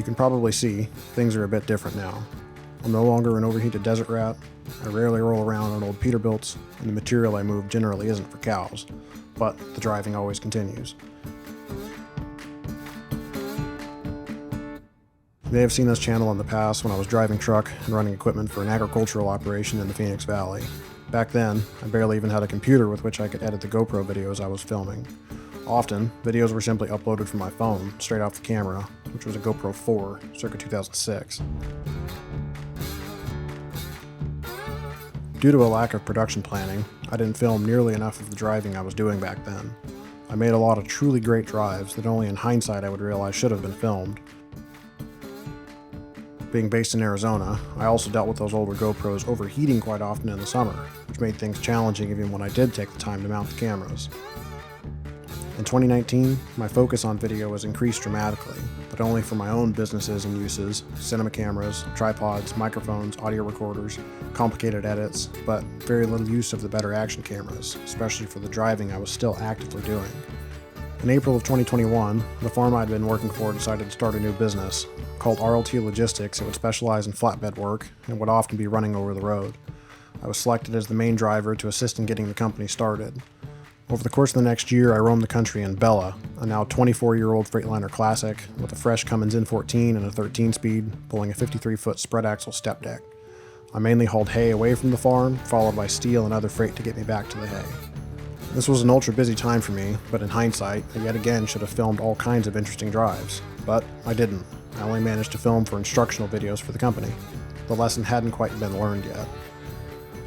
can probably see, things are a bit different now. I'm no longer an overheated desert rat, I rarely roll around on old Peterbilts, and the material I move generally isn't for cows, but the driving always continues. You may have seen this channel in the past when I was driving truck and running equipment for an agricultural operation in the Phoenix Valley. Back then, I barely even had a computer with which I could edit the GoPro videos I was filming. Often, videos were simply uploaded from my phone, straight off the camera, which was a GoPro 4, circa 2006. Due to a lack of production planning, I didn't film nearly enough of the driving I was doing back then. I made a lot of truly great drives that only in hindsight I would realize should have been filmed. Being based in Arizona, I also dealt with those older GoPros overheating quite often in the summer, which made things challenging even when I did take the time to mount the cameras. In 2019, my focus on video was increased dramatically, but only for my own businesses and uses, cinema cameras, tripods, microphones, audio recorders, complicated edits, but very little use of the better action cameras, especially for the driving I was still actively doing. In April of 2021, the farm I'd been working for decided to start a new business. Called RLT Logistics, it would specialize in flatbed work and would often be running over the road. I was selected as the main driver to assist in getting the company started. Over the course of the next year, I roamed the country in Bella, a now 24-year-old Freightliner Classic with a fresh Cummins N14 and a 13-speed, pulling a 53-foot spread-axle step deck. I mainly hauled hay away from the farm, followed by steel and other freight to get me back to the hay. This was an ultra-busy time for me, but in hindsight, I yet again should have filmed all kinds of interesting drives. But I didn't. I only managed to film for instructional videos for the company. The lesson hadn't quite been learned yet.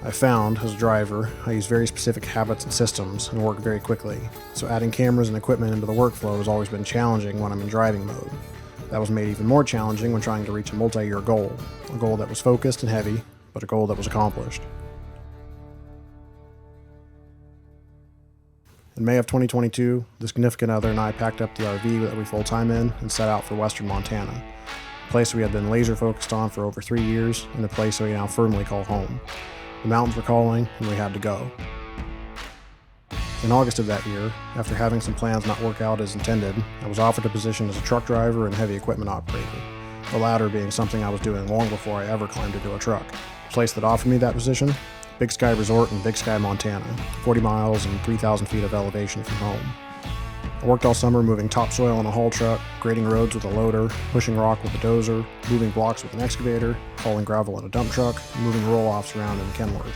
I found, as a driver, I use very specific habits and systems and work very quickly, so adding cameras and equipment into the workflow has always been challenging when I'm in driving mode. That was made even more challenging when trying to reach a multi-year goal, a goal that was focused and heavy, but a goal that was accomplished. In May of 2022, the significant other and I packed up the RV that we full-time in and set out for western Montana, a place we had been laser-focused on for over 3 years and a place we now firmly call home. The mountains were calling, and we had to go. In August of that year, after having some plans not work out as intended, I was offered a position as a truck driver and heavy equipment operator, the latter being something I was doing long before I ever climbed into a truck. The place that offered me that position? Big Sky Resort in Big Sky, Montana, 40 miles and 3,000 feet of elevation from home. I worked all summer moving topsoil on a haul truck, grading roads with a loader, pushing rock with a dozer, moving blocks with an excavator, hauling gravel in a dump truck, and moving roll-offs around in Kenworth.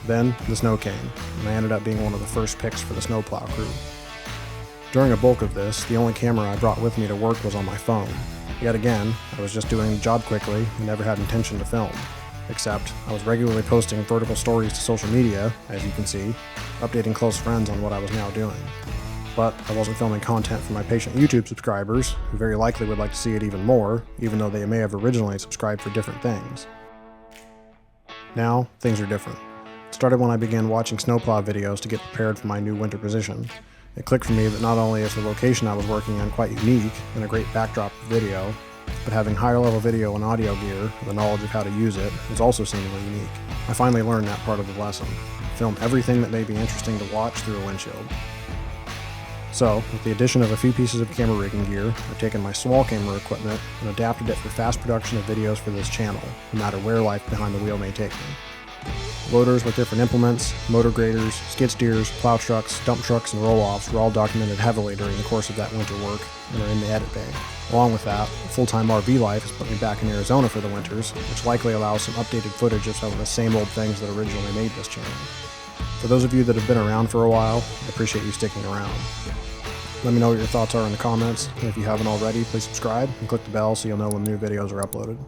Then, the snow came, and I ended up being one of the first picks for the snowplow crew. During a bulk of this, the only camera I brought with me to work was on my phone. Yet again, I was just doing the job quickly and never had intention to film. Except, I was regularly posting vertical stories to social media, as you can see, updating close friends on what I was now doing. But I wasn't filming content for my patient YouTube subscribers, who very likely would like to see it even more, even though they may have originally subscribed for different things. Now, things are different. It started when I began watching snowplow videos to get prepared for my new winter position. It clicked for me that not only is the location I was working on quite unique and a great backdrop for video, but having higher level video and audio gear and the knowledge of how to use it is also seemingly unique. I finally learned that part of the lesson. Film everything that may be interesting to watch through a windshield. So, with the addition of a few pieces of camera rigging gear, I've taken my small camera equipment and adapted it for fast production of videos for this channel, no matter where life behind the wheel may take me. Loaders with different implements, motor graders, skid steers, plow trucks, dump trucks, and roll-offs were all documented heavily during the course of that winter work and are in the edit bay. Along with that, full-time RV life has put me back in Arizona for the winters, which likely allows some updated footage of some of the same old things that originally made this channel. For those of you that have been around for a while, I appreciate you sticking around. Let me know what your thoughts are in the comments, and if you haven't already, please subscribe and click the bell so you'll know when new videos are uploaded.